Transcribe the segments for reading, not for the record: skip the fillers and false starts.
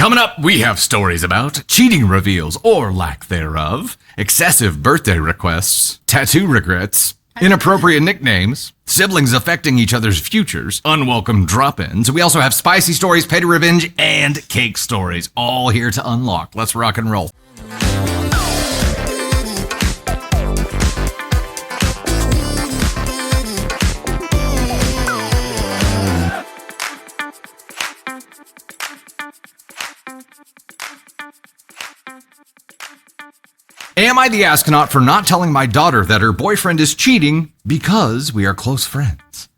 Coming up, we have stories about cheating reveals or lack thereof, excessive birthday requests, tattoo regrets, inappropriate nicknames, siblings affecting each other's futures, unwelcome drop-ins. We also have spicy stories, petty revenge, and cake stories, all here to unlock. Let's rock and roll. Am I the astronaut for not telling my daughter that her boyfriend is cheating because we are close friends?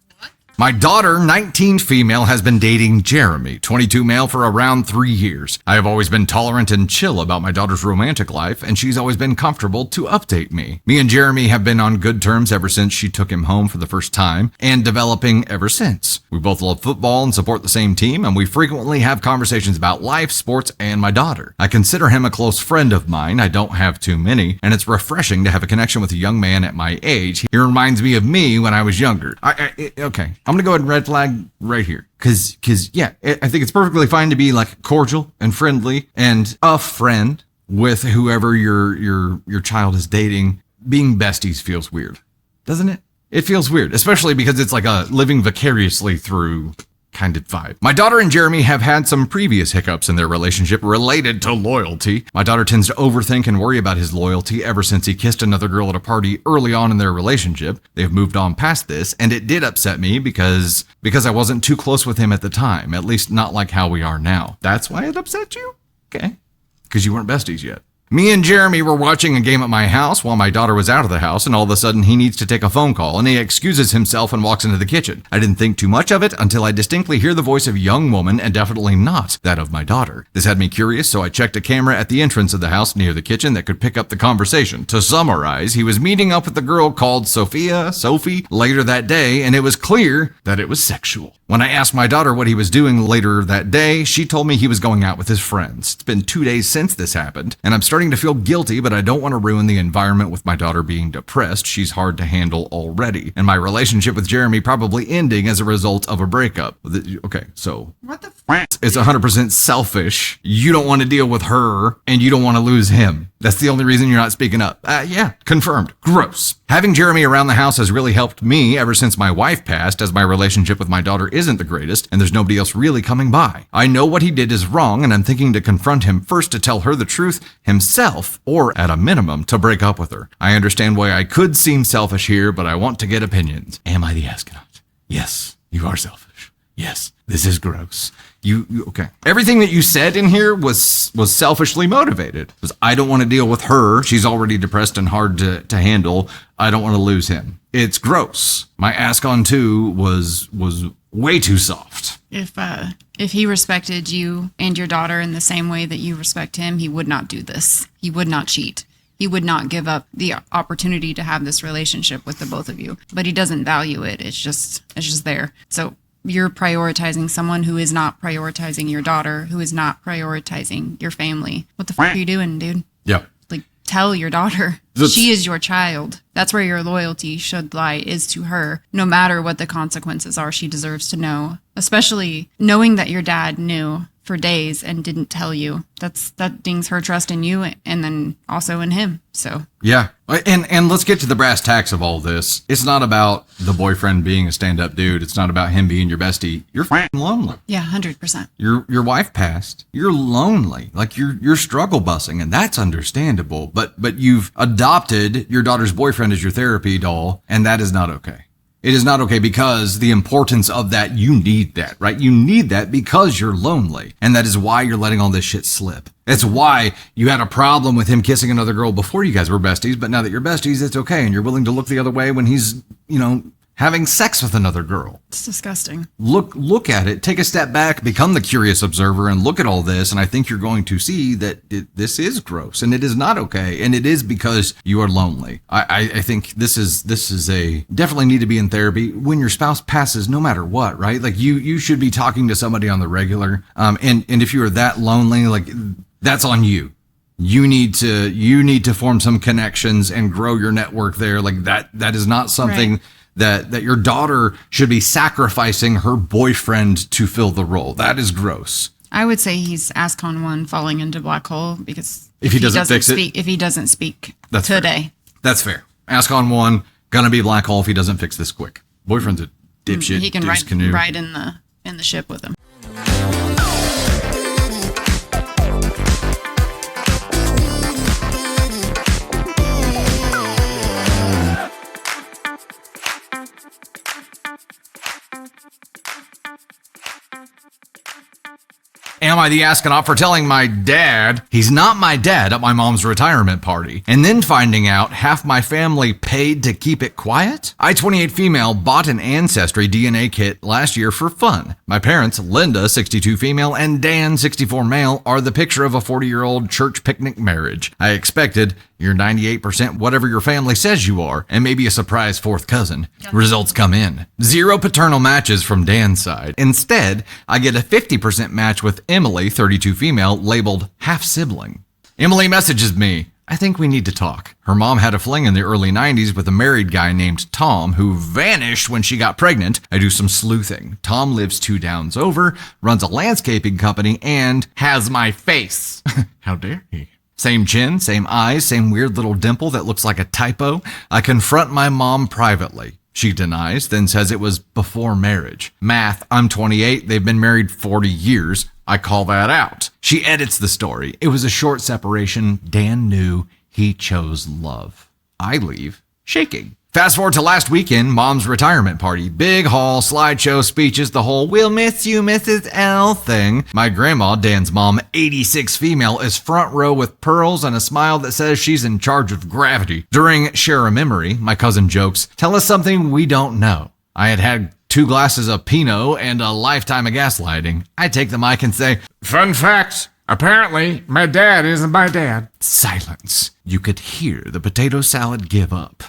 My daughter, 19 female, has been dating Jeremy, 22 male, for around 3 years. I have always been tolerant and chill about my daughter's romantic life, and she's always been comfortable to update me. Me and Jeremy have been on good terms ever since she took him home for the first time, and developing ever since. We both love football and support the same team, and we frequently have conversations about life, sports, and my daughter. I consider him a close friend of mine. I don't have too many, and it's refreshing to have a connection with a young man at my age. He reminds me of me when I was younger. Okay. I'm going to go ahead and red flag right here. Cause yeah, I think it's perfectly fine to be like cordial and friendly and a friend with whoever your child is dating. Being besties feels weird, doesn't it? It feels weird, especially because it's like a living vicariously through kind of vibe. My daughter and Jeremy have had some previous hiccups in their relationship related to loyalty. My daughter tends to overthink and worry about his loyalty ever since he kissed another girl at a party early on in their relationship. They've moved on past this, and it did upset me because I wasn't too close with him at the time, at least not like how we are now. That's why it upset you? Okay. Because you weren't besties yet. Me and Jeremy were watching a game at my house while my daughter was out of the house, and all of a sudden he needs to take a phone call, and he excuses himself and walks into the kitchen. I didn't think too much of it until I distinctly hear the voice of a young woman, and definitely not that of my daughter. This had me curious, so I checked a camera at the entrance of the house near the kitchen that could pick up the conversation. To summarize, he was meeting up with a girl called Sophie, later that day, and it was clear that it was sexual. When I asked my daughter what he was doing later that day, she told me he was going out with his friends. It's been 2 days since this happened, and I'm starting to feel guilty, but I don't want to ruin the environment with my daughter being depressed. She's hard to handle already, and my relationship with Jeremy probably ending as a result of a breakup. Okay, so what the f***? It's 100% selfish. You don't want to deal with her, and you don't want to lose him. That's the only reason you're not speaking up. Yeah, confirmed. Gross. Having Jeremy around the house has really helped me ever since my wife passed, as my relationship with my daughter isn't the greatest, and there's nobody else really coming by. I know what he did is wrong, and I'm thinking to confront him first to tell her the truth himself, or at a minimum, to break up with her. I understand why I could seem selfish here, but I want to get opinions. Am I the astronaut? Yes, you are selfish. Yes, this is gross. Okay. Everything that you said in here was selfishly motivated. It was, I don't want to deal with her. She's already depressed and hard to handle. I don't want to lose him. It's gross. My ask on two was way too soft. If he respected you and your daughter in the same way that you respect him, he would not do this. He would not cheat. He would not give up the opportunity to have this relationship with the both of you. But he doesn't value it. It's just there. So you're prioritizing someone who is not prioritizing your daughter, who is not prioritizing your family. What the fuck are you doing, dude? Yeah. Like, tell your daughter. She is your child. That's where your loyalty should lie, is to her. No matter what the consequences are, she deserves to know. Especially knowing that your dad knew for days and didn't tell you. That dings her trust in you and then also in him. So yeah. And let's get to the brass tacks of all this. It's not about the boyfriend being a stand-up dude. It's not about him being your bestie. You're f***ing lonely. Yeah, 100%. Your wife passed. You're lonely. Like you're struggle busing, and that's understandable. But you've adopted your daughter's boyfriend as your therapy doll, and that is not okay. It is not okay, because the importance of that, you need that, right? You need that because you're lonely. And that is why you're letting all this shit slip. That's why you had a problem with him kissing another girl before you guys were besties, but now that you're besties, it's okay. And you're willing to look the other way when he's, having sex with another girl. It's disgusting. Look at it. Take a step back, become the curious observer, and look at all this. And I think you're going to see that this is gross, and it is not okay. And it is because you are lonely. I think this is a definitely need to be in therapy when your spouse passes, no matter what, right? Like you should be talking to somebody on the regular. And if you are that lonely, like that's on you. You need to form some connections and grow your network there. Like that is not something right. that your daughter should be sacrificing her boyfriend to fill the role. That is gross. I would say he's ASCON 1 falling into black hole because if he doesn't fix speak, if he doesn't speak That's today. Fair. That's fair. ASCON 1, gonna be black hole if he doesn't fix this quick. Boyfriend's a dipshit. He can ride in the ship with him. Am I the astronaut for telling my dad he's not my dad at my mom's retirement party, and then finding out half my family paid to keep it quiet? I, 28 female, bought an Ancestry DNA kit last year for fun. My parents, Linda, 62 female, and Dan, 64 male, are the picture of a 40-year-old church picnic marriage. I expected you're 98% whatever your family says you are, and maybe a surprise fourth cousin. Results come in. 0 paternal matches from Dan's side. Instead, I get a 50% match with Emily, 32 female, labeled half-sibling. Emily messages me, I think we need to talk. Her mom had a fling in the early 90s with a married guy named Tom who vanished when she got pregnant. I do some sleuthing. Tom lives 2 downs over, runs a landscaping company, and has my face. How dare he? Same chin, same eyes, same weird little dimple that looks like a typo. I confront my mom privately. She denies, then says it was before marriage. Math, I'm 28, they've been married 40 years. I call that out. She edits the story. It was a short separation. Dan knew he chose love. I leave, shaking. Fast forward to last weekend, mom's retirement party. Big hall, slideshow, speeches, the whole "we'll miss you, Mrs. L" thing. My grandma, Dan's mom, 86 female, is front row with pearls and a smile that says she's in charge of gravity. During Share a Memory, my cousin jokes, tell us something we don't know. I had 2 glasses of Pinot and a lifetime of gaslighting. I take the mic and say, fun fact, apparently my dad isn't my dad. Silence. You could hear the potato salad give up.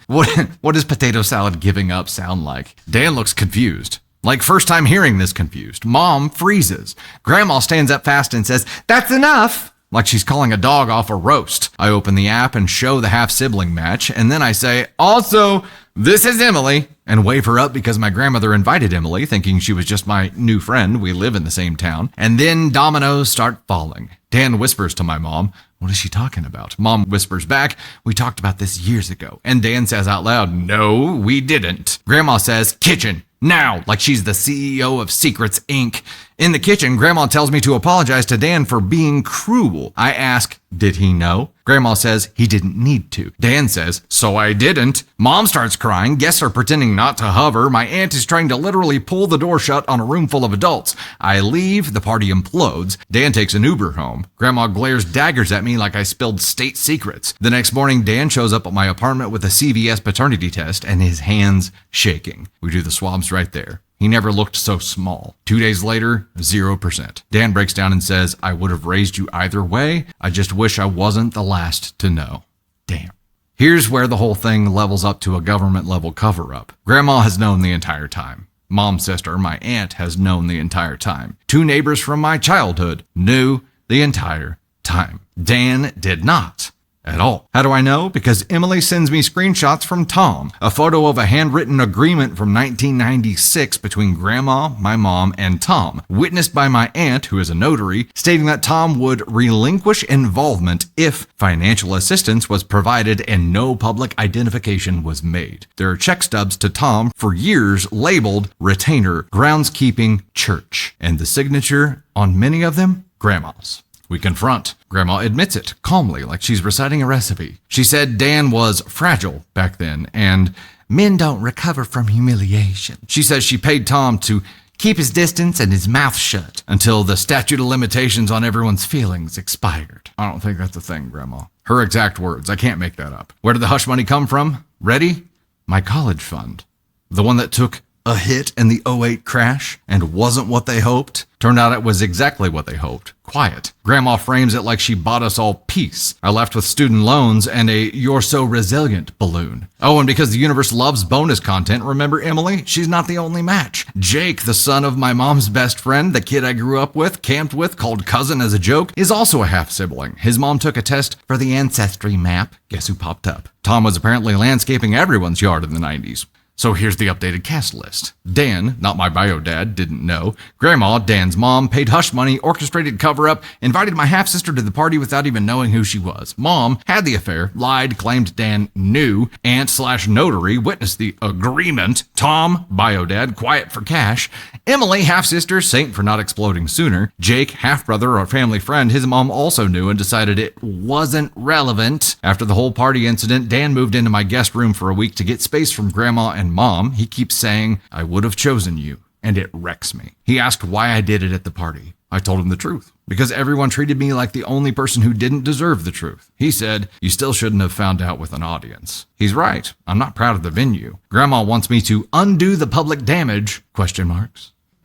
What does potato salad giving up sound like? Dan looks confused. Like first time hearing this confused. Mom freezes. Grandma stands up fast and says, that's enough. Like she's calling a dog off a roast. I open the app and show the half-sibling match, and then I say, also, this is Emily, and wave her up because my grandmother invited Emily, thinking she was just my new friend. We live in the same town. And then dominoes start falling. Dan whispers to my mom, what is she talking about? Mom whispers back, we talked about this years ago. And Dan says out loud, no, we didn't. Grandma says, kitchen, now, like she's the CEO of Secrets, Inc. In the kitchen, Grandma tells me to apologize to Dan for being cruel. I ask, did he know? Grandma says he didn't need to. Dan says, so I didn't. Mom starts crying. Guests are pretending not to hover. My aunt is trying to literally pull the door shut on a room full of adults. I leave. The party implodes. Dan takes an Uber home. Grandma glares daggers at me like I spilled state secrets. The next morning, Dan shows up at my apartment with a CVS paternity test and his hands shaking. We do the swabs right there. He never looked so small. 2 days later, 0%. Dan breaks down and says, I would have raised you either way. I just wish I wasn't the last to know. Damn. Here's where the whole thing levels up to a government level cover-up. Grandma has known the entire time. Mom's sister, my aunt, has known the entire time. 2 neighbors from my childhood knew the entire time. Dan did not. At all. How do I know? Because Emily sends me screenshots from Tom, a photo of a handwritten agreement from 1996 between Grandma, my mom, and Tom, witnessed by my aunt, who is a notary, stating that Tom would relinquish involvement if financial assistance was provided and no public identification was made. There are check stubs to Tom for years labeled Retainer Groundskeeping Church, and the signature on many of them, Grandma's. We confront. Grandma admits it, calmly, like she's reciting a recipe. She said Dan was fragile back then, and men don't recover from humiliation. She says she paid Tom to keep his distance and his mouth shut until the statute of limitations on everyone's feelings expired. I don't think that's a thing, Grandma. Her exact words. I can't make that up. Where did the hush money come from? Ready? My college fund. The one that took a hit in the '08 crash and wasn't what they hoped. Turned out it was exactly what they hoped. Quiet. Grandma frames it like she bought us all peace. I left with student loans and a "you're so resilient" balloon. Oh, and because the universe loves bonus content, remember Emily? She's not the only match. Jake, the son of my mom's best friend, the kid I grew up with, camped with, called cousin as a joke, is also a half-sibling. His mom took a test for the Ancestry map. Guess who popped up? Tom was apparently landscaping everyone's yard in the 90s. So here's the updated cast list. Dan, not my bio dad, didn't know. Grandma, Dan's mom, paid hush money, orchestrated cover-up, invited my half-sister to the party without even knowing who she was. Mom had the affair, lied, claimed Dan knew. Aunt/notary witnessed the agreement. Tom, bio dad, quiet for cash. Emily, half-sister, saint for not exploding sooner. Jake, half-brother or family friend, his mom also knew and decided it wasn't relevant. After the whole party incident, Dan moved into my guest room for a week to get space from Grandma and Mom. He keeps saying, I would have chosen you, and it wrecks me. He asked why I did it at the party. I told him the truth, because everyone treated me like the only person who didn't deserve the truth. He said, you still shouldn't have found out with an audience. He's right. I'm not proud of the venue. Grandma wants me to undo the public damage, ?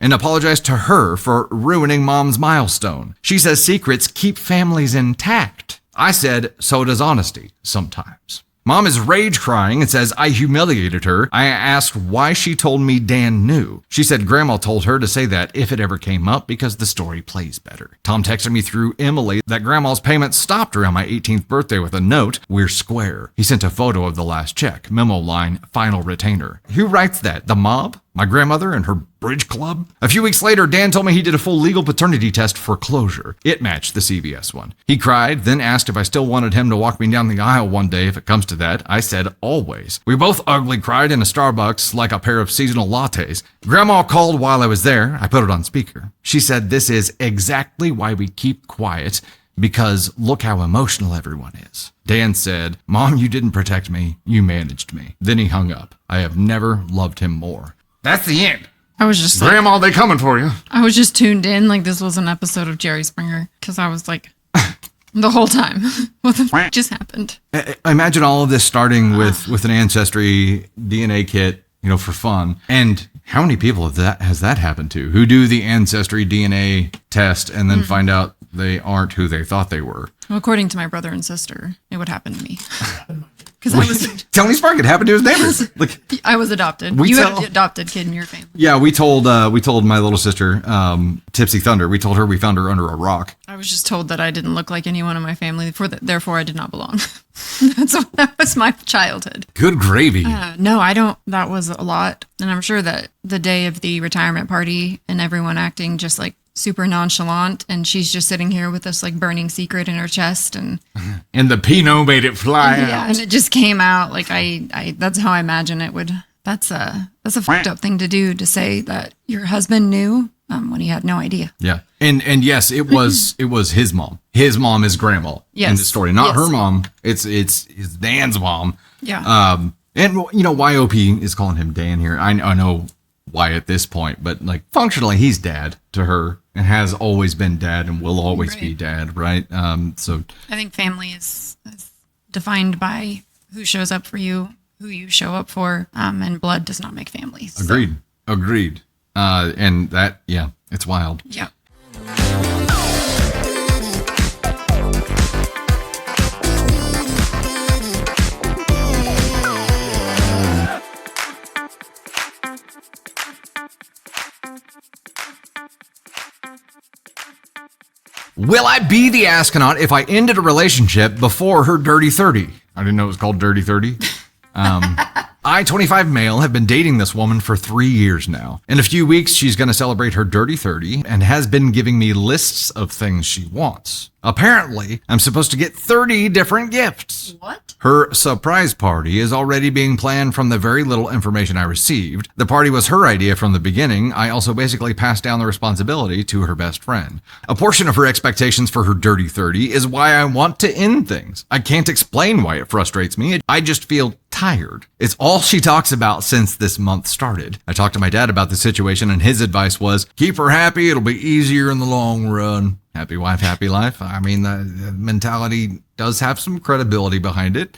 And apologize to her for ruining Mom's milestone. She says secrets keep families intact. I said, so does honesty, sometimes. Mom is rage crying and says I humiliated her. I asked why she told me Dan knew. She said Grandma told her to say that if it ever came up because the story plays better. Tom texted me through Emily that Grandma's payment stopped around my 18th birthday with a note, we're square. He sent a photo of the last check, memo line, final retainer. Who writes that? The mob? My grandmother and her bridge club? A few weeks later, Dan told me he did a full legal paternity test for closure. It matched the CVS one. He cried, then asked if I still wanted him to walk me down the aisle one day if it comes to that. I said, always. We both ugly cried in a Starbucks like a pair of seasonal lattes. Grandma called while I was there. I put it on speaker. She said this is exactly why we keep quiet, because look how emotional everyone is. Dan said, Mom, you didn't protect me. You managed me. Then he hung up. I have never loved him more. That's the end. I was just Grandma, they coming for you. I was just tuned in like this was an episode of Jerry Springer because I was like the whole time, what the f just happened? Imagine all of this starting with an ancestry DNA kit, for fun. And how many people has that happened to who do the ancestry DNA test and then find out they aren't who they thought they were? Well, according to my brother and sister, it would happen to me. Because I was Tony Spark, it happened to his neighbors. Like I was adopted. You had an adopted kid in your family. Yeah, we told my little sister, Tipsy Thunder. We told her we found her under a rock. I was just told that I didn't look like anyone in my family, therefore I did not belong. That was my childhood. Good gravy. No, I don't. That was a lot, and I'm sure that the day of the retirement party and everyone acting just like super nonchalant, and she's just sitting here with this like burning secret in her chest, and the Pinot made it fly out. And it just came out. Like I that's how I imagine it would. That's a fucked up thing to do, to say that your husband knew when he had no idea. Yeah, and yes, it was his mom. His mom is Grandma in the story, not her mom. It's Dan's mom. Yeah. And YOP is calling him Dan here. I know why at this point, but like functionally he's dad to her and has always been dad and will always be dad, right? So I think family is defined by who shows up for you, who you show up for, and blood does not make families. Agreed. And that, it's wild. Yeah. Will I be the astronaut if I ended a relationship before her dirty 30? I didn't know it was called dirty 30. I, 25 male, have been dating this woman for 3 years now. In a few weeks, she's going to celebrate her dirty 30 and has been giving me lists of things she wants. Apparently, I'm supposed to get 30 different gifts. What? Her surprise party is already being planned from the very little information I received. The party was her idea from the beginning. I also basically passed down the responsibility to her best friend. A portion of her expectations for her dirty 30 is why I want to end things. I can't explain why it frustrates me. I just feel tired. It's all she talks about since this month started. I talked to my dad about the situation and his advice was, keep her happy, it'll be easier in the long run. Happy wife, happy life. I mean, the mentality does have some credibility behind it.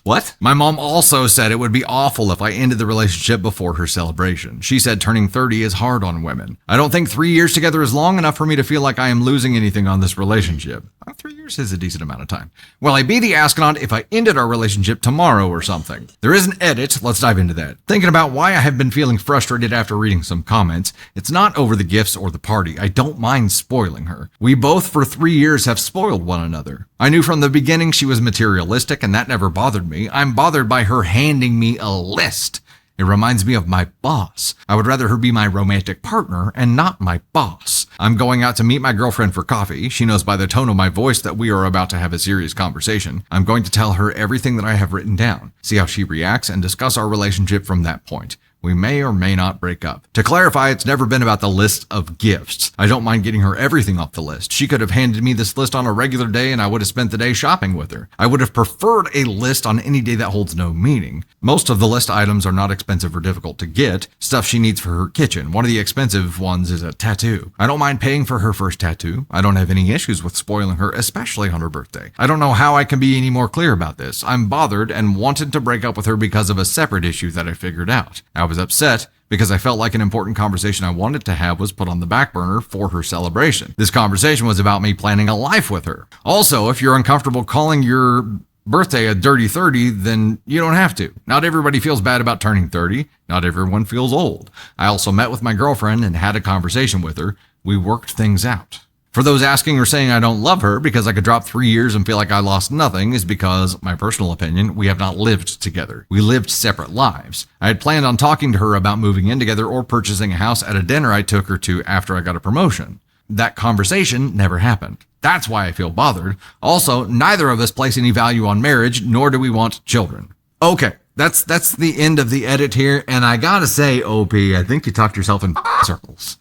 What? My mom also said it would be awful if I ended the relationship before her celebration. She said turning 30 is hard on women. I don't think 3 years together is long enough for me to feel like I am losing anything on this relationship. 3 years is a decent amount of time. Will I be the astronaut if I ended our relationship tomorrow or something? There is an edit. Let's dive into that. Thinking about why I have been feeling frustrated after reading some comments. It's not over the gifts or the party. I don't mind spoiling her. We both for 3 years have spoiled one another. I knew from the beginning she was materialistic and that never bothered me. I'm bothered by her handing me a list. It reminds me of my boss. I would rather her be my romantic partner and not my boss. I'm going out to meet my girlfriend for coffee. She knows by the tone of my voice that we are about to have a serious conversation. I'm going to tell her everything that I have written down, see how she reacts, and discuss our relationship from that point. We may or may not break up. To clarify, it's never been about the list of gifts. I don't mind getting her everything off the list. She could have handed me this list on a regular day and I would have spent the day shopping with her. I would have preferred a list on any day that holds no meaning. Most of the list items are not expensive or difficult to get. Stuff she needs for her kitchen. One of the expensive ones is a tattoo. I don't mind paying for her first tattoo. I don't have any issues with spoiling her, especially on her birthday. I don't know how I can be any more clear about this. I'm bothered and wanted to break up with her because of a separate issue that I figured out. I was upset because I felt like an important conversation I wanted to have was put on the back burner for her celebration. This conversation was about me planning a life with her. Also, if you're uncomfortable calling your birthday a dirty 30, then you don't have to. Not everybody feels bad about turning 30. Not everyone feels old. I also met with my girlfriend and had a conversation with her. We worked things out. For those asking or saying I don't love her because I could drop 3 years and feel like I lost nothing is because, my personal opinion, we have not lived together. We lived separate lives. I had planned on talking to her about moving in together or purchasing a house at a dinner I took her to after I got a promotion. That conversation never happened. That's why I feel bothered. Also, neither of us place any value on marriage, nor do we want children. Okay, that's the end of the edit here, and I gotta say, OP, I think you talked yourself in circles.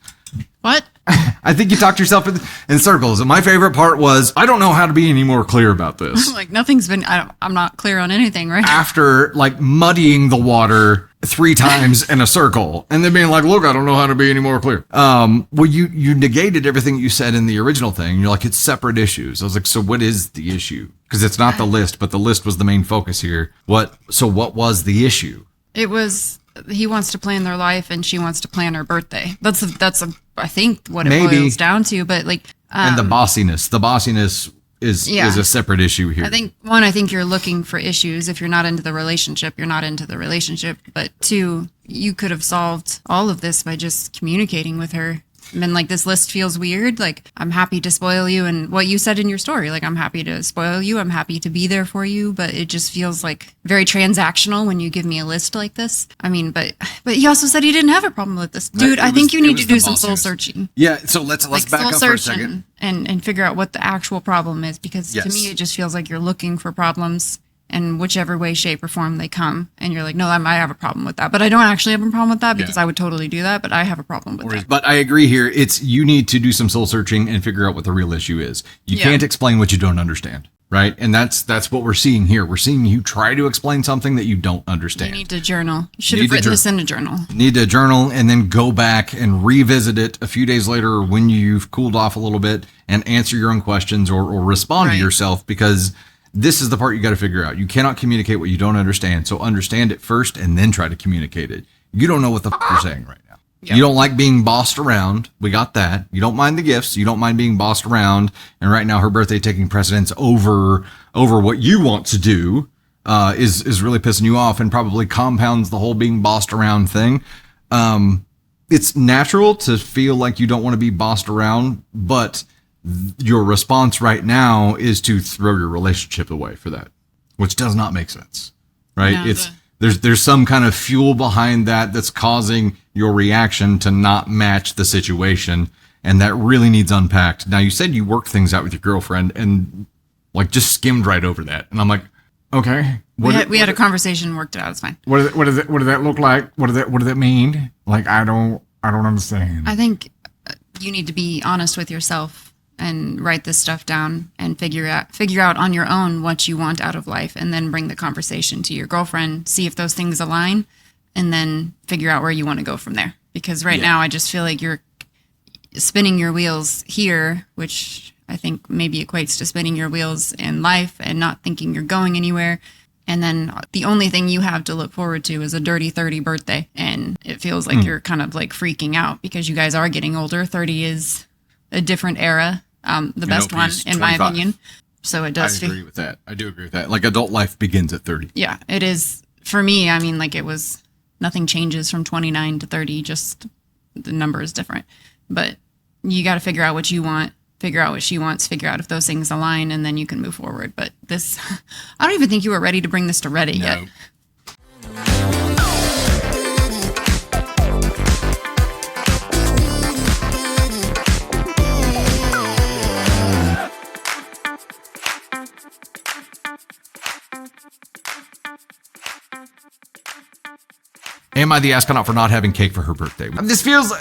What? I think you talked yourself in circles. And my favorite part was, I don't know how to be any more clear about this. Like nothing's been, I'm not clear on anything, right? After like muddying the water 3 times in a circle and then being like, look, I don't know how to be any more clear. Well, you negated everything you said in the original thing. You're like, it's separate issues. I was like, so what is the issue? Because it's not the list, but the list was the main focus here. So what was the issue? It was, he wants to plan their life and she wants to plan her birthday. That's I think what it boils down to, but like, and the bossiness is a separate issue here. I think you're looking for issues. If you're not into the relationship, you're not into the relationship. But 2, you could have solved all of this by just communicating with her. And then like, this list feels weird. Like, I'm happy to spoil you. And what you said in your story, like, I'm happy to spoil you. I'm happy to be there for you. But it just feels like very transactional when you give me a list like this. I mean, but he also said he didn't have a problem with this. Dude, I think you need to do some soul searching. Yeah, so let's back up for a second. And figure out what the actual problem is. Because to me, it just feels like you're looking for problems in whichever way, shape, or form they come. And you're like, no, I might have a problem with that. But I don't actually have a problem with that because I would totally do that. But I have a problem with that. But I agree here. You need to do some soul searching and figure out what the real issue is. You can't explain what you don't understand. Right. And that's what we're seeing here. We're seeing you try to explain something that you don't understand. You need to journal. You should have written this in a journal. Need to journal and then go back and revisit it a few days later when you've cooled off a little bit and answer your own questions or respond to yourself, because this is the part you got to figure out. You cannot communicate what you don't understand. So understand it first and then try to communicate it. You don't know what the you're saying right now. Yep. You don't like being bossed around. We got that. You don't mind the gifts. You don't mind being bossed around. And right now her birthday taking precedence over what you want to do is really pissing you off and probably compounds the whole being bossed around thing. It's natural to feel like you don't want to be bossed around, but your response right now is to throw your relationship away for that, which does not make sense, right? No, there's some kind of fuel behind that's causing your reaction to not match the situation, and that really needs unpacked. Now, you said you worked things out with your girlfriend and like just skimmed right over that, and I'm like, okay. We had a conversation, worked it out. It's fine. What does that look like? What does that mean? Like, I don't understand. I think you need to be honest with yourself and write this stuff down and figure out on your own what you want out of life, and then bring the conversation to your girlfriend, see if those things align, and then figure out where you want to go from there. Because right now I just feel like you're spinning your wheels here, which I think maybe equates to spinning your wheels in life and not thinking you're going anywhere. And then the only thing you have to look forward to is a dirty 30 birthday. And it feels like you're kind of like freaking out because you guys are getting older. 30 is a different era. The best one, in 25. My opinion. So it does. I agree with that. I do agree with that. Like, adult life begins at 30. Yeah, it is. For me, I mean, like, it was, nothing changes from 29 to 30. Just the number is different. But you got to figure out what you want, figure out what she wants, figure out if those things align, and then you can move forward. But this, I don't even think you were ready to bring this to Reddit yet. Am I the astronaut for not having cake for her birthday? This feels,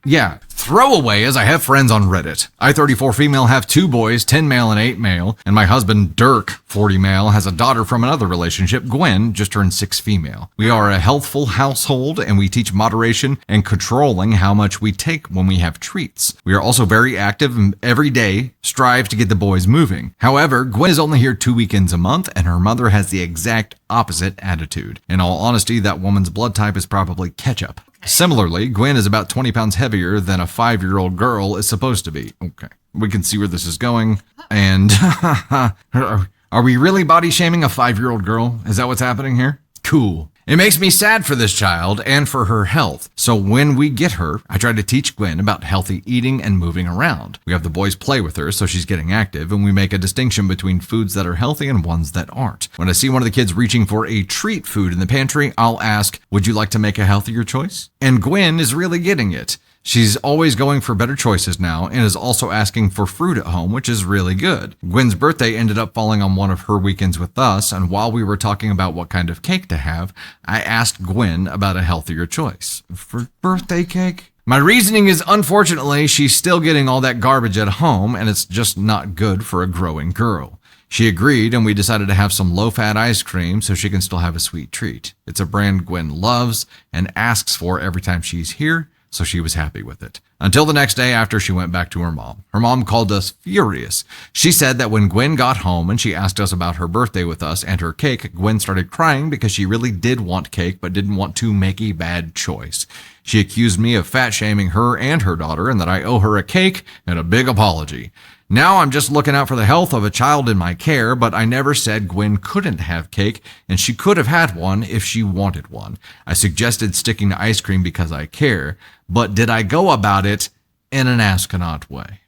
yeah. Throwaway, as I have friends on Reddit. I, 34 female, have 2 boys, 10 male and 8 male, and my husband, Dirk, 40 male, has a daughter from another relationship, Gwen, just turned 6 female. We are a healthful household, and we teach moderation and controlling how much we take when we have treats. We are also very active and every day strive to get the boys moving. However, Gwen is only here 2 weekends a month, and her mother has the exact opposite attitude. In all honesty, that woman's blood type is probably ketchup. Similarly, Gwen is about 20 pounds heavier than a 5-year-old girl is supposed to be. Okay, we can see where this is going. And are we really body shaming a 5-year-old girl? Is that what's happening here? Cool. It makes me sad for this child and for her health. So when we get her, I try to teach Gwen about healthy eating and moving around. We have the boys play with her so she's getting active, and we make a distinction between foods that are healthy and ones that aren't. When I see one of the kids reaching for a treat food in the pantry, I'll ask, would you like to make a healthier choice? And Gwen is really getting it. She's always going for better choices now and is also asking for fruit at home, which is really good. Gwen's birthday ended up falling on one of her weekends with us, and while we were talking about what kind of cake to have, I asked Gwen about a healthier choice. For birthday cake? My reasoning is, unfortunately, she's still getting all that garbage at home, and it's just not good for a growing girl. She agreed, and we decided to have some low-fat ice cream so she can still have a sweet treat. It's a brand Gwen loves and asks for every time she's here, so she was happy with it. Until the next day after she went back to her mom. Her mom called us furious. She said that when Gwen got home and she asked us about her birthday with us and her cake, Gwen started crying because she really did want cake but didn't want to make a bad choice. She accused me of fat shaming her and her daughter and that I owe her a cake and a big apology. Now I'm just looking out for the health of a child in my care, but I never said Gwen couldn't have cake, and she could have had one if she wanted one. I suggested sticking to ice cream because I care, but did I go about it in an astronaut way?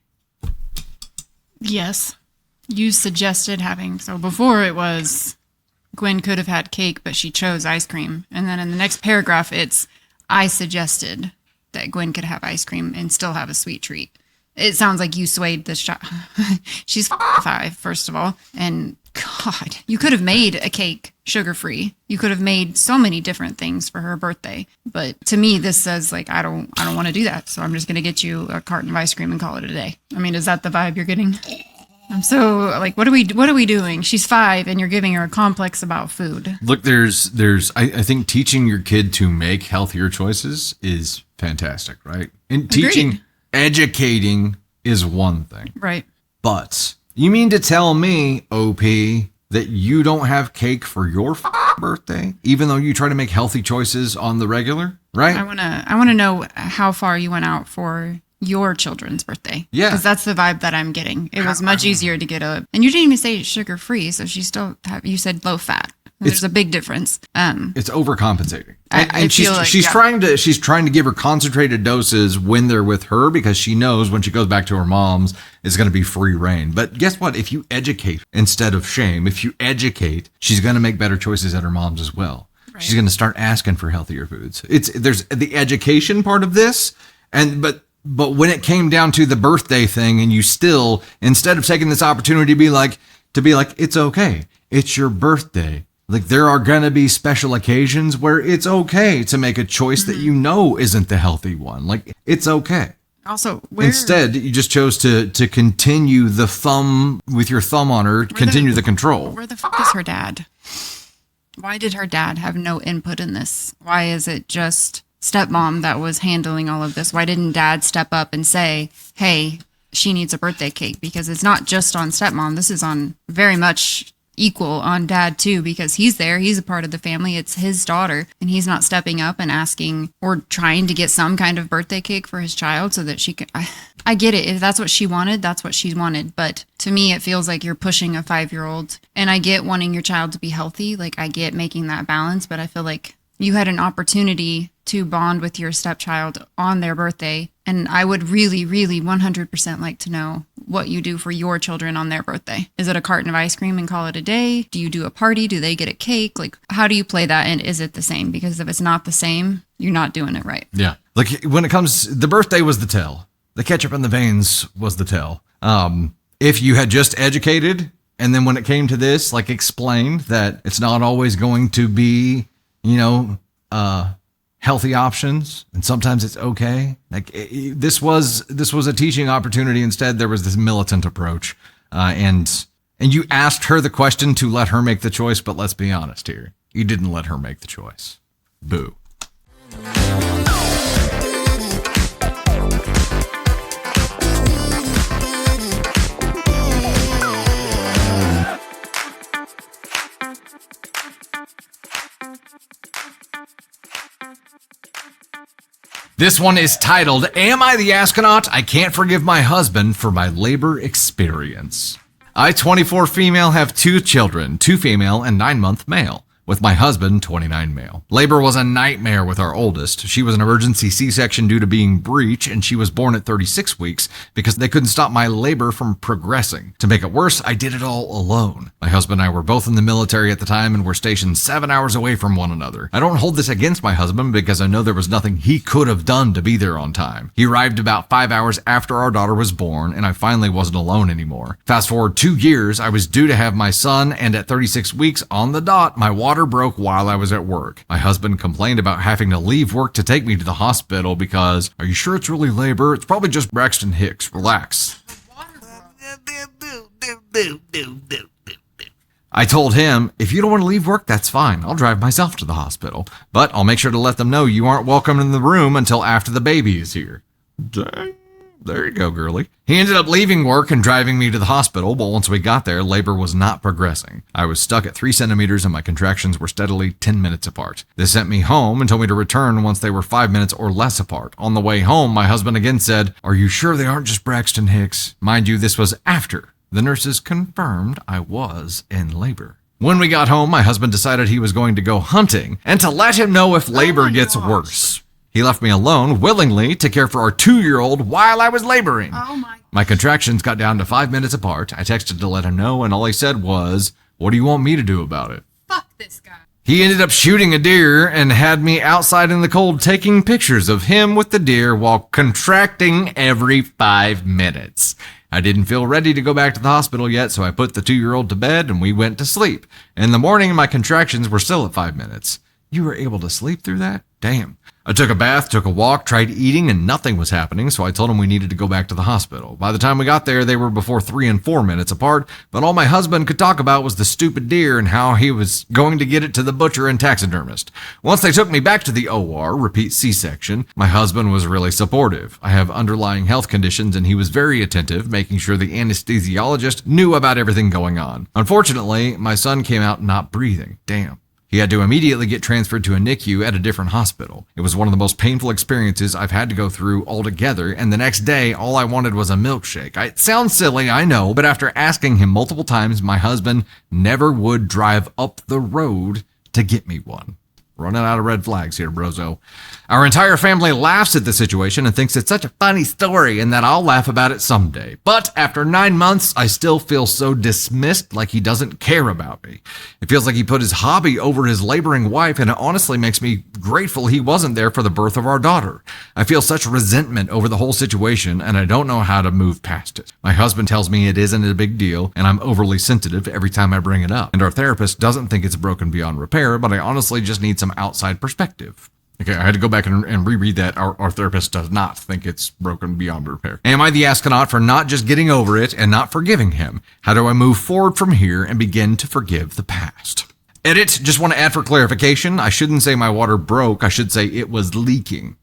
Yes. You suggested having, so before it was Gwen could have had cake, but she chose ice cream. And then in the next paragraph, it's I suggested that Gwen could have ice cream and still have a sweet treat. It sounds like you swayed this child. She's 5, first of all. And God, you could have made a cake sugar-free. You could have made so many different things for her birthday. But to me, this says like, I don't want to do that. So I'm just going to get you a carton of ice cream and call it a day. I mean, is that the vibe you're getting? I'm so like, what are we doing? She's 5 and you're giving her a complex about food. Look, I think teaching your kid to make healthier choices is fantastic, right? And Agreed. Educating is one thing. Right. But you mean to tell me, OP, that you don't have cake for your birthday, even though you try to make healthy choices on the regular, right? I want to know how far you went out for your children's birthday. Yeah. Because that's the vibe that I'm getting. It was much easier to get and you didn't even say sugar free, so she still you said low fat. There's a big difference. It's overcompensating. I feel like, she's trying to give her concentrated doses when they're with her because she knows when she goes back to her mom's, it's going to be free reign. But guess what? If you educate instead of shame, if you educate, she's going to make better choices at her mom's as well. Right. She's going to start asking for healthier foods. There's the education part of this, but when it came down to the birthday thing, and you still, instead of taking this opportunity to be like, it's okay, it's your birthday. Like, there are going to be special occasions where it's okay to make a choice that you know isn't the healthy one. Like, it's okay. Also, instead, you just chose to continue the thumb with your thumb on her, continue the control. Where the fuck is her dad? Why did her dad have no input in this? Why is it just stepmom that was handling all of this? Why didn't dad step up and say, hey, she needs a birthday cake? Because it's not just on stepmom. This is on very much equal on dad too, because he's there, he's a part of the family, it's his daughter, and he's not stepping up and asking or trying to get some kind of birthday cake for his child so that she can. I get it. If that's what she wanted, that's what she wanted. But to me, it feels like you're pushing a 5-year-old, and I get wanting your child to be healthy. Like, I get making that balance, but I feel like you had an opportunity to bond with your stepchild on their birthday. And I would really, really 100% like to know what you do for your children on their birthday. Is it a carton of ice cream and call it a day? Do you do a party? Do they get a cake? Like, how do you play that? And is it the same? Because if it's not the same, you're not doing it right. Yeah. Like, when it comes, the birthday was the tell. The ketchup in the veins was the tell. If you had just educated, and then when it came to this, like, explained that it's not always going to be, healthy options, and sometimes it's okay. Like this was a teaching opportunity. Instead, there was this militant approach, and you asked her the question to let her make the choice. But let's be honest here, you didn't let her make the choice. Boo. This one is titled, Am I the Astronaut? I Can't Forgive My Husband for My Labor Experience. I, 24 female, have 2 children, 2 female and 9-month male. With my husband, 29 male. Labor was a nightmare with our oldest. She was an emergency C-section due to being breech, and she was born at 36 weeks because they couldn't stop my labor from progressing. To make it worse, I did it all alone. My husband and I were both in the military at the time and were stationed 7 hours away from one another. I don't hold this against my husband because I know there was nothing he could have done to be there on time. He arrived about 5 hours after our daughter was born, and I finally wasn't alone anymore. Fast forward 2 years, I was due to have my son, and at 36 weeks on the dot, my water broke while I was at work. My husband complained about having to leave work to take me to the hospital because, are you sure it's really labor? It's probably just Braxton Hicks. Relax. I told him, if you don't want to leave work, that's fine. I'll drive myself to the hospital. But I'll make sure to let them know you aren't welcome in the room until after the baby is here. Dang. There you go, girly. He ended up leaving work and driving me to the hospital, but once we got there, labor was not progressing. I was stuck at 3 centimeters and my contractions were steadily 10 minutes apart. They sent me home and told me to return once they were 5 minutes or less apart. On the way home, my husband again said, are you sure they aren't just Braxton Hicks? Mind you, this was after the nurses confirmed I was in labor. When we got home, my husband decided he was going to go hunting and to let him know if labor gets worse. He left me alone willingly to care for our 2-year-old while I was laboring. My contractions got down to 5 minutes apart. I texted to let him know, and all he said was, what do you want me to do about it? Fuck this guy. He ended up shooting a deer and had me outside in the cold taking pictures of him with the deer while contracting every 5 minutes. I didn't feel ready to go back to the hospital yet, so I put the 2-year-old to bed and we went to sleep. In the morning, my contractions were still at 5 minutes. You were able to sleep through that? Damn. I took a bath, took a walk, tried eating, and nothing was happening, so I told him we needed to go back to the hospital. By the time we got there, they were before 3 and 4 minutes apart, but all my husband could talk about was the stupid deer and how he was going to get it to the butcher and taxidermist. Once they took me back to the OR, repeat C-section, my husband was really supportive. I have underlying health conditions, and he was very attentive, making sure the anesthesiologist knew about everything going on. Unfortunately, my son came out not breathing. Damn. He had to immediately get transferred to a NICU at a different hospital. It was one of the most painful experiences I've had to go through altogether, and the next day, all I wanted was a milkshake. It sounds silly, I know, but after asking him multiple times, my husband never would drive up the road to get me one. Running out of red flags here, brozo. Our entire family laughs at the situation and thinks it's such a funny story and that I'll laugh about it someday. But after 9 months, I still feel so dismissed, like he doesn't care about me. It feels like he put his hobby over his laboring wife, and it honestly makes me grateful he wasn't there for the birth of our daughter. I feel such resentment over the whole situation, and I don't know how to move past it. My husband tells me it isn't a big deal, and I'm overly sensitive every time I bring it up. And our therapist doesn't think it's broken beyond repair, but I honestly just need some outside perspective. Okay, I had to go back and reread that. Our therapist does not think it's broken beyond repair. Am I the astronaut for not just getting over it and not forgiving him? How do I move forward from here and begin to forgive the past? Edit, just want to add for clarification, I shouldn't say my water broke, I should say it was leaking.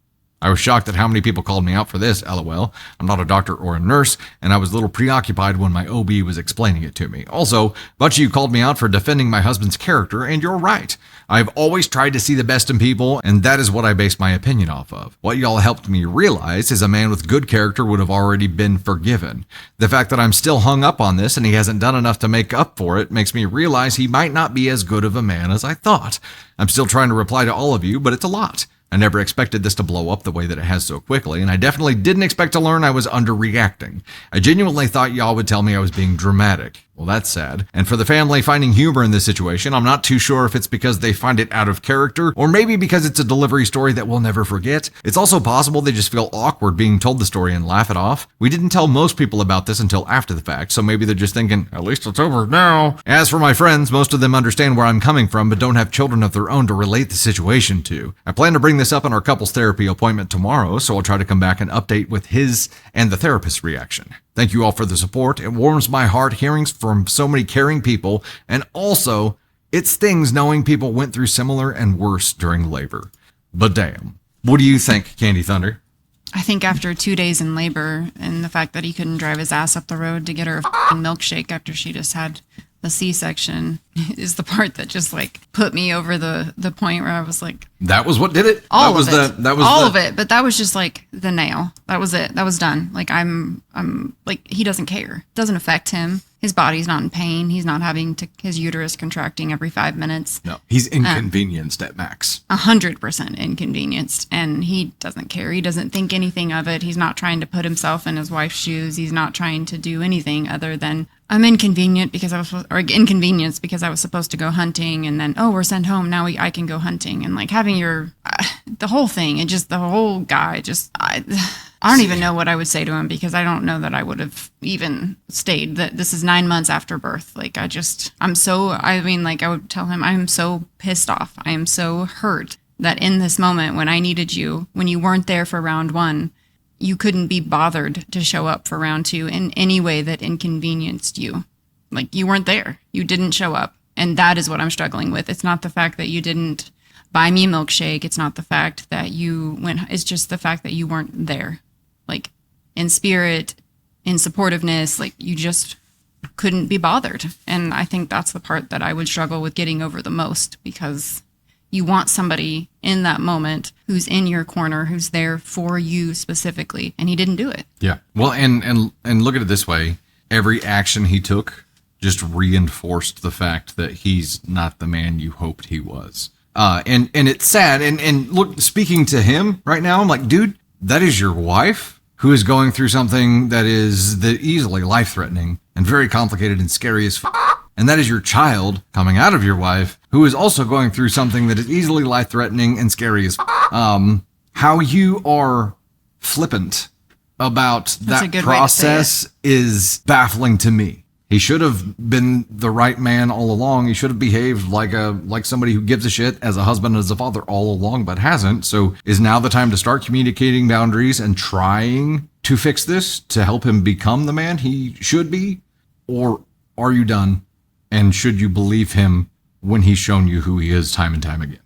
I was shocked at how many people called me out for this, lol. I'm not a doctor or a nurse, and I was a little preoccupied when my OB was explaining it to me. Also, a bunch of you called me out for defending my husband's character, and you're right. I've always tried to see the best in people, and that is what I base my opinion off of. What y'all helped me realize is a man with good character would have already been forgiven. The fact that I'm still hung up on this and he hasn't done enough to make up for it makes me realize he might not be as good of a man as I thought. I'm still trying to reply to all of you, but it's a lot. I never expected this to blow up the way that it has so quickly, and I definitely didn't expect to learn I was underreacting. I genuinely thought y'all would tell me I was being dramatic. Well, that's sad. And for the family finding humor in this situation, I'm not too sure if it's because they find it out of character or maybe because it's a delivery story that we'll never forget. It's also possible they just feel awkward being told the story and laugh it off. We didn't tell most people about this until after the fact, so maybe they're just thinking, at least it's over now. As for my friends, most of them understand where I'm coming from but don't have children of their own to relate the situation to. I plan to bring this up in our couples therapy appointment tomorrow, so I'll try to come back and update with his and the therapist's reaction. Thank you all for the support. It warms my heart hearing from so many caring people, and also it stings knowing people went through similar and worse during labor. But damn. What do you think, Candy Thunder? I think after 2 days in labor and the fact that he couldn't drive his ass up the road to get her a milkshake after she just had the C-section is the part that just like put me over the point where I was like, that was what did it? All that was of it. That was all of it. But that was just like the nail. That was it. That was done. Like I'm like, he doesn't care. It doesn't affect him. His body's not in pain. He's not having his uterus contracting every 5 minutes. No, he's inconvenienced at max. 100% inconvenienced, and he doesn't care. He doesn't think anything of it. He's not trying to put himself in his wife's shoes. He's not trying to do anything other than I'm inconvenienced because I was supposed to go hunting, and then we're sent home now. I can go hunting, and like having your the whole thing, and just the whole guy. I don't even know what I would say to him because I don't know that I would have even stayed. That this is 9 months after birth. Like I would tell him I'm so pissed off. I am so hurt that in this moment when I needed you, when you weren't there for round 1, you couldn't be bothered to show up for round 2 in any way that inconvenienced you. Like you weren't there. You didn't show up. And that is what I'm struggling with. It's not the fact that you didn't buy me a milkshake. It's not the fact that you went. It's just the fact that you weren't there. Like in spirit, in supportiveness, like you just couldn't be bothered. And I think that's the part that I would struggle with getting over the most, because you want somebody in that moment who's in your corner, who's there for you specifically, and he didn't do it. Yeah. Well, and look at it this way. Every action he took just reinforced the fact that he's not the man you hoped he was. And it's sad. And look, speaking to him right now, I'm like, dude, that is your wife who is going through something that is easily life-threatening and very complicated and scary as and that is your child coming out of your wife who is also going through something that is easily life-threatening and scary as how you are flippant about that process is baffling to me. He should have been the right man all along. He should have behaved like somebody who gives a shit as a husband, as a father all along, but hasn't. So is now the time to start communicating boundaries and trying to fix this to help him become the man he should be? Or are you done? And should you believe him when he's shown you who he is time and time again?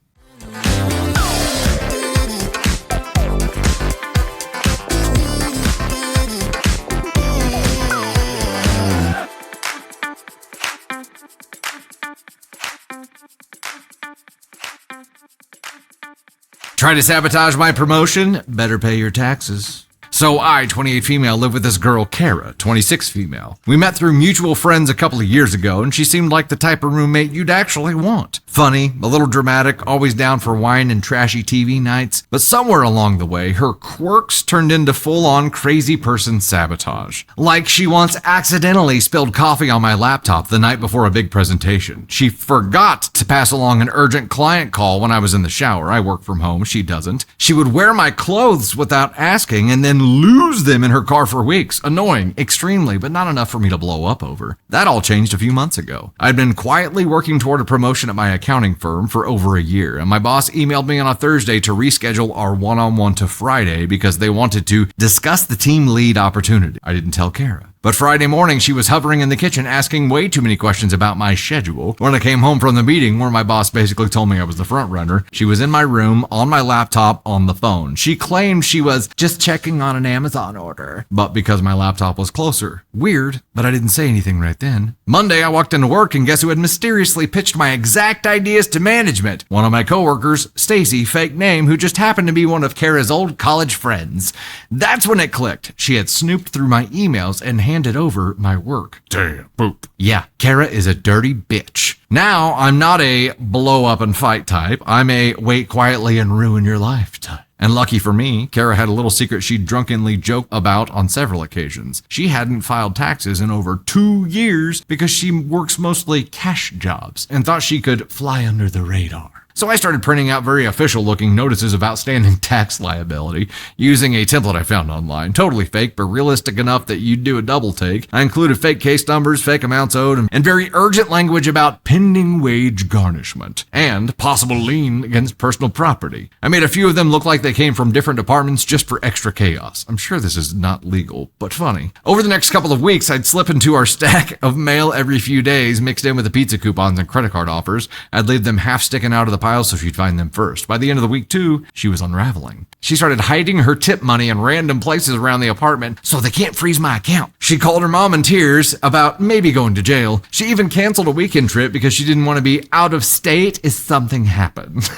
Try to sabotage my promotion? Better pay your taxes. So I, 28 female, live with this girl, Kara, 26 female. We met through mutual friends a couple of years ago, and she seemed like the type of roommate you'd actually want. Funny, a little dramatic, always down for wine and trashy TV nights. But somewhere along the way, her quirks turned into full-on crazy person sabotage. Like she once accidentally spilled coffee on my laptop the night before a big presentation. She forgot to pass along an urgent client call when I was in the shower. I work from home, she doesn't. She would wear my clothes without asking and then lose them in her car for weeks. Annoying, extremely, but not enough for me to blow up over. That all changed a few months ago. I'd been quietly working toward a promotion at my accounting firm for over a year, and my boss emailed me on a Thursday to reschedule our one-on-one to Friday because they wanted to discuss the team lead opportunity. I didn't tell Kara. But Friday morning, she was hovering in the kitchen asking way too many questions about my schedule. When I came home from the meeting where my boss basically told me I was the front runner, she was in my room, on my laptop, on the phone. She claimed she was just checking on an Amazon order, but because my laptop was closer. Weird, but I didn't say anything right then. Monday, I walked into work, and guess who had mysteriously pitched my exact ideas to management? One of my coworkers, Stacy, fake name, who just happened to be one of Kara's old college friends. That's when it clicked. She had snooped through my emails and handed over my work. Damn, boop. Yeah, Kara is a dirty bitch. Now, I'm not a blow up and fight type. I'm a wait quietly and ruin your life type. And lucky for me, Kara had a little secret she'd drunkenly joke about on several occasions. She hadn't filed taxes in over 2 years because she works mostly cash jobs and thought she could fly under the radar. So I started printing out very official-looking notices of outstanding tax liability using a template I found online. Totally fake, but realistic enough that you'd do a double take. I included fake case numbers, fake amounts owed, and very urgent language about pending wage garnishment and possible lien against personal property. I made a few of them look like they came from different departments just for extra chaos. I'm sure this is not legal, but funny. Over the next couple of weeks, I'd slip into our stack of mail every few days, mixed in with the pizza coupons and credit card offers. I'd leave them half sticking out of the pile so she'd find them first. By the end of the week, too, she was unraveling. She started hiding her tip money in random places around the apartment so they can't freeze my account. She called her mom in tears about maybe going to jail. She even canceled a weekend trip because she didn't want to be out of state if something happened.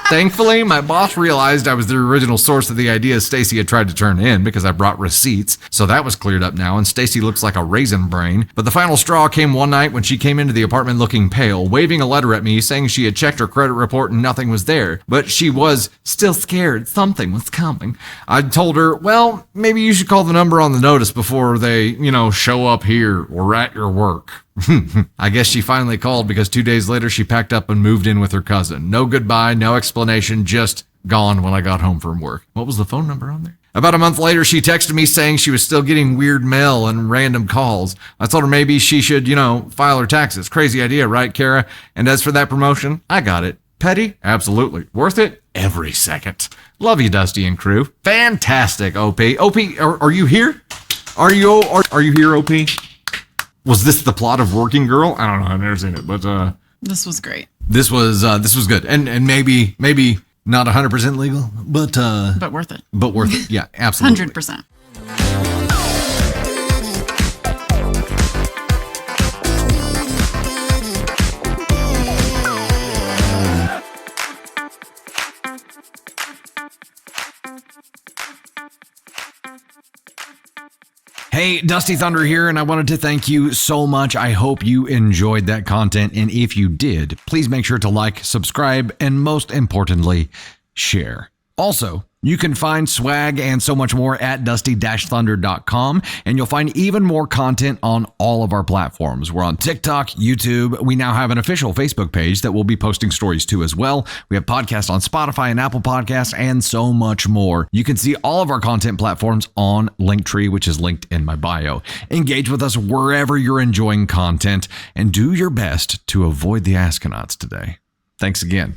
Thankfully, my boss realized I was the original source of the ideas Stacy had tried to turn in because I brought receipts, so that was cleared up now, and Stacy looks like a raisin brain. But the final straw came one night when she came into the apartment looking pale, waving a letter at me saying she had checked her credit report and nothing was there, but she was still scared something was coming. I told her, well, maybe you should call the number on the notice before they, show up here or at your work. I guess she finally called because 2 days later she packed up and moved in with her cousin. No goodbye, no explanation, just gone when I got home from work. What was the phone number on there? About a month later, she texted me saying she was still getting weird mail and random calls. I told her maybe she should, file her taxes. Crazy idea, right, Kara? And as for that promotion, I got it. Petty? Absolutely. Worth it? Every second. Love you, Dusty and crew. Fantastic, OP. OP, are you here? Are you here, OP? Was this the plot of Working Girl? I don't know. I've never seen it, but This was great. This was good, and maybe not 100% legal, But worth it. but worth it. Yeah, absolutely. 100%. Hey, Dusty Thunder here, and I wanted to thank you so much. I hope you enjoyed that content, and if you did, please make sure to like, subscribe, and most importantly, share. Also, you can find swag and so much more at dusty-thunder.com, and you'll find even more content on all of our platforms. We're on TikTok, YouTube. We now have an official Facebook page that we'll be posting stories to as well. We have podcasts on Spotify and Apple Podcasts, and so much more. You can see all of our content platforms on Linktree, which is linked in my bio. Engage with us wherever you're enjoying content, and do your best to avoid the Askonauts today. Thanks again.